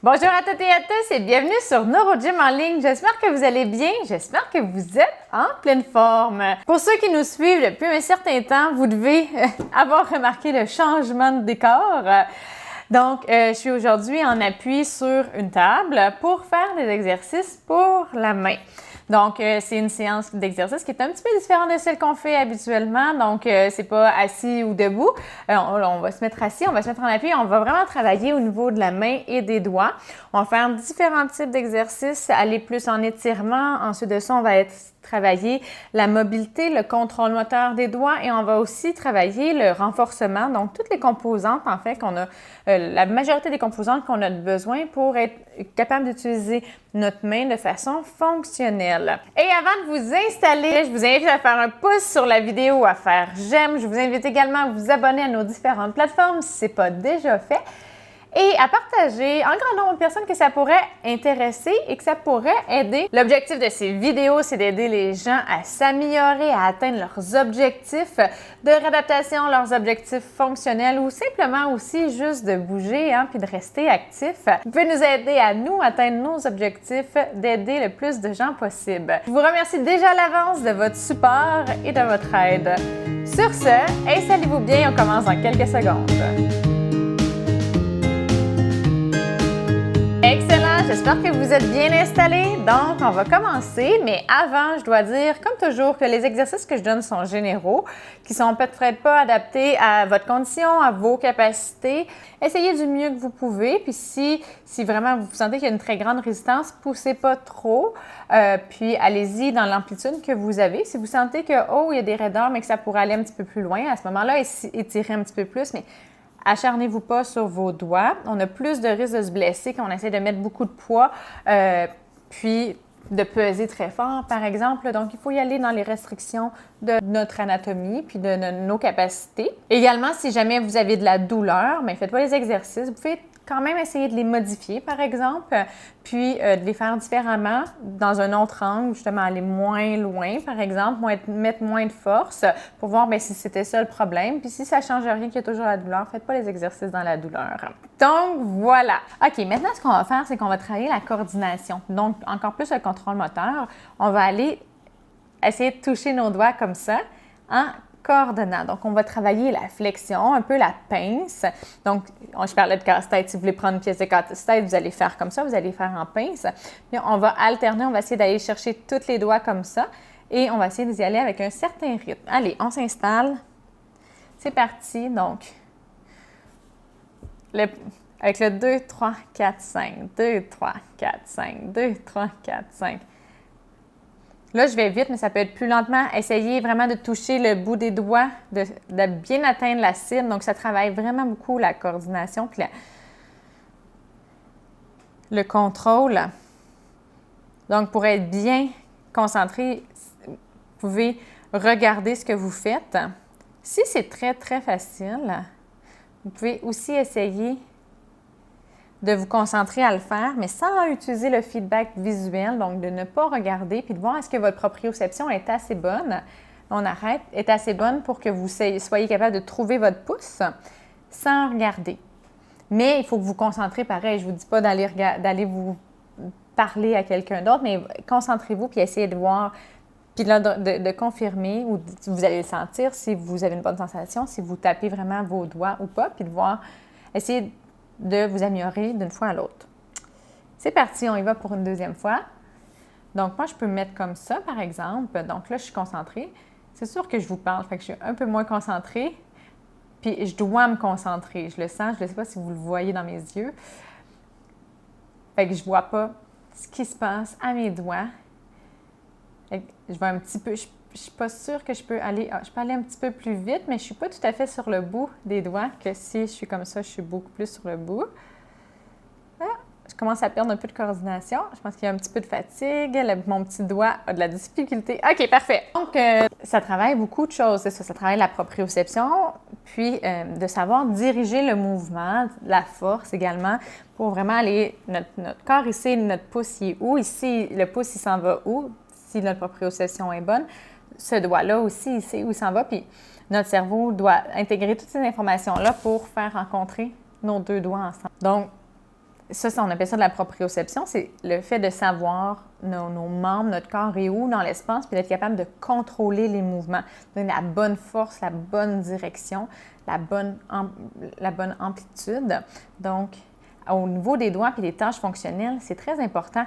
Bonjour à toutes et à tous et bienvenue sur NeuroGym en ligne. J'espère que vous allez bien, j'espère que vous êtes en pleine forme. Pour ceux qui nous suivent depuis un certain temps, vous devez avoir remarqué le changement de décor. Je suis aujourd'hui en appui sur une table pour faire des exercices pour la main. Donc, c'est une séance d'exercice qui est un petit peu différente de celle qu'on fait habituellement. Donc, c'est pas assis ou debout. On va se mettre assis, on va se mettre en appui. On va vraiment travailler au niveau de la main et des doigts. On va faire différents types d'exercices, aller plus en étirement. Ensuite de ça, on va travailler la mobilité, le contrôle moteur des doigts et on va aussi travailler le renforcement. Donc, toutes les composantes, en fait, qu'on a, la majorité des composantes qu'on a besoin pour être capable d'utiliser notre main de façon fonctionnelle. Et avant de vous installer, je vous invite à faire un pouce sur la vidéo, à faire j'aime. Je vous invite également à vous abonner à nos différentes plateformes si ce n'est pas déjà fait. Et à partager en grand nombre de personnes que ça pourrait intéresser et que ça pourrait aider. L'objectif de ces vidéos, c'est d'aider les gens à s'améliorer, à atteindre leurs objectifs de réadaptation, leurs objectifs fonctionnels ou simplement aussi juste de bouger puis de rester actif. Vous pouvez nous aider à nous atteindre nos objectifs, d'aider le plus de gens possible. Je vous remercie déjà à l'avance de votre support et de votre aide. Sur ce, installez-vous bien, on commence dans quelques secondes. Excellent, j'espère que vous êtes bien installés. Donc, on va commencer, mais avant, je dois dire, comme toujours, que les exercices que je donne sont généraux, qui sont peut-être pas adaptés à votre condition, à vos capacités. Essayez du mieux que vous pouvez, puis si vraiment vous sentez qu'il y a une très grande résistance, poussez pas trop, puis allez-y dans l'amplitude que vous avez. Si vous sentez que, il y a des raideurs, mais que ça pourrait aller un petit peu plus loin, à ce moment-là, étirez un petit peu plus, mais acharnez-vous pas sur vos doigts. On a plus de risque de se blesser quand on essaie de mettre beaucoup de poids, puis de peser très fort, par exemple. Donc, il faut y aller dans les restrictions de notre anatomie puis de nos capacités. Également, si jamais vous avez de la douleur, mais faites pas les exercices. Vous pouvez quand même essayer de les modifier, par exemple, puis de les faire différemment, dans un autre angle, justement aller moins loin, par exemple, mettre moins de force pour voir si c'était ça le problème. Puis si ça ne change rien, qu'il y a toujours la douleur, faites pas les exercices dans la douleur. Donc, voilà. OK, maintenant, ce qu'on va faire, c'est qu'on va travailler la coordination. Donc, encore plus le contrôle moteur. On va aller essayer de toucher nos doigts comme ça, en coordonnant. Donc, on va travailler la flexion, un peu la pince. Donc, je parlais de casse-tête. Si vous voulez prendre une pièce de casse-tête, vous allez faire comme ça, vous allez faire en pince. Puis, on va alterner, on va essayer d'aller chercher tous les doigts comme ça et on va essayer d'y aller avec un certain rythme. Allez, on s'installe. C'est parti. Donc, avec le 2, 3, 4, 5, 2, 3, 4, 5, 2, 3, 4, 5. Là, je vais vite, mais ça peut être plus lentement. Essayez vraiment de toucher le bout des doigts, de bien atteindre la cible. Donc, ça travaille vraiment beaucoup la coordination puis le contrôle. Donc, pour être bien concentré, vous pouvez regarder ce que vous faites. Si c'est très, très facile, vous pouvez aussi essayer de vous concentrer à le faire, mais sans utiliser le feedback visuel, donc de ne pas regarder, puis de voir est-ce que votre proprioception est assez bonne. On arrête, est assez bonne pour que vous soyez capable de trouver votre pouce sans regarder. Mais il faut que vous concentrez pareil. Je ne vous dis pas d'aller vous parler à quelqu'un d'autre, mais concentrez-vous puis essayez de voir, puis là, de confirmer, ou vous allez le sentir si vous avez une bonne sensation, si vous tapez vraiment vos doigts ou pas, puis de voir, essayez de vous améliorer d'une fois à l'autre. C'est parti, on y va pour une deuxième fois. Donc, moi, je peux me mettre comme ça, par exemple. Donc là, je suis concentrée. C'est sûr que je vous parle, fait que je suis un peu moins concentrée. Puis, je dois me concentrer. Je le sens, je ne sais pas si vous le voyez dans mes yeux. Fait que je ne vois pas ce qui se passe à mes doigts. Fait que je vais un petit peu... Je ne suis pas sûre que je peux aller un petit peu plus vite, mais je ne suis pas tout à fait sur le bout des doigts que si je suis comme ça, je suis beaucoup plus sur le bout. Ah, je commence à perdre un peu de coordination. Je pense qu'il y a un petit peu de fatigue. Mon petit doigt a de la difficulté. OK, parfait. Donc, ça travaille beaucoup de choses. C'est ça, ça travaille la proprioception, puis de savoir diriger le mouvement, la force également, pour vraiment aller... Notre corps ici, notre pouce, il est où? Ici, le pouce, il s'en va où? Si notre proprioception est bonne. Ce doigt-là aussi, il sait où il s'en va, puis notre cerveau doit intégrer toutes ces informations-là pour faire rencontrer nos deux doigts ensemble. Donc, Ça, on appelle ça de la proprioception. C'est le fait de savoir nos membres, notre corps est où dans l'espace, puis d'être capable de contrôler les mouvements, donner la bonne force, la bonne direction, la bonne amplitude. Donc, au niveau des doigts et des tâches fonctionnelles, c'est très important.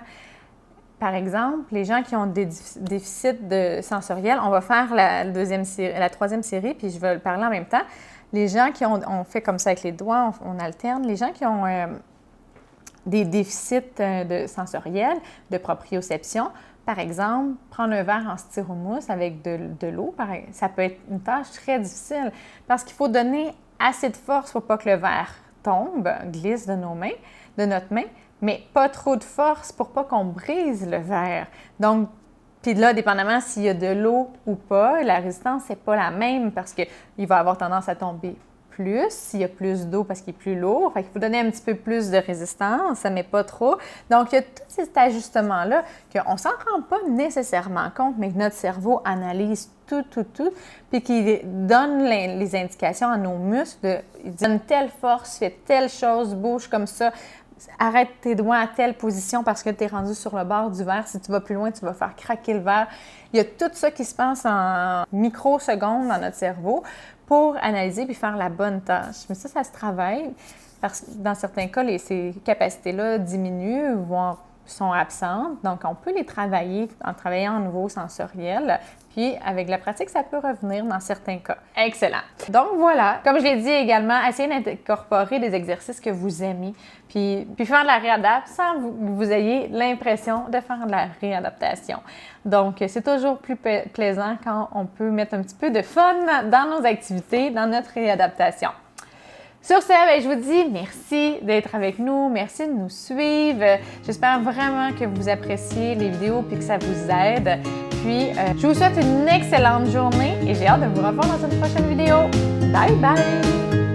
Par exemple, les gens qui ont des déficits sensoriels, on va faire la troisième série, puis je vais le parler en même temps. Les gens qui on fait comme ça avec les doigts, on alterne. Les gens qui ont des déficits sensoriels, de proprioception, par exemple, prendre un verre en styromousse avec de l'eau, ça peut être une tâche très difficile parce qu'il faut donner assez de force pour pas que le verre tombe, glisse de notre main, mais pas trop de force pour pas qu'on brise le verre. Donc, puis là, dépendamment s'il y a de l'eau ou pas, la résistance n'est pas la même parce qu'il va avoir tendance à tomber plus, s'il y a plus d'eau parce qu'il est plus lourd. Fait qu'il faut donner un petit peu plus de résistance, mais pas trop. Donc, il y a tous ces ajustements-là qu'on ne s'en rend pas nécessairement compte, mais que notre cerveau analyse tout, puis qui donne les indications à nos muscles. Il donne telle force, fais telle chose, bouge comme ça. Arrête tes doigts à telle position parce que tu es rendu sur le bord du verre. Si tu vas plus loin, tu vas faire craquer le verre. Il y a tout ça qui se passe en microsecondes dans notre cerveau pour analyser puis faire la bonne tâche. Mais ça se travaille parce que dans certains cas, ces capacités-là diminuent, voire sont absentes. Donc, on peut les travailler en travaillant au niveau sensoriel. Puis, avec la pratique, ça peut revenir dans certains cas. Excellent! Donc, voilà. Comme je l'ai dit également, essayez d'incorporer des exercices que vous aimez. Puis faire de la réadaptation sans que vous ayez l'impression de faire de la réadaptation. Donc, c'est toujours plus plaisant quand on peut mettre un petit peu de fun dans nos activités, dans notre réadaptation. Sur ce, je vous dis merci d'être avec nous, merci de nous suivre. J'espère vraiment que vous appréciez les vidéos et que ça vous aide. Puis, je vous souhaite une excellente journée et j'ai hâte de vous revoir dans une prochaine vidéo. Bye bye!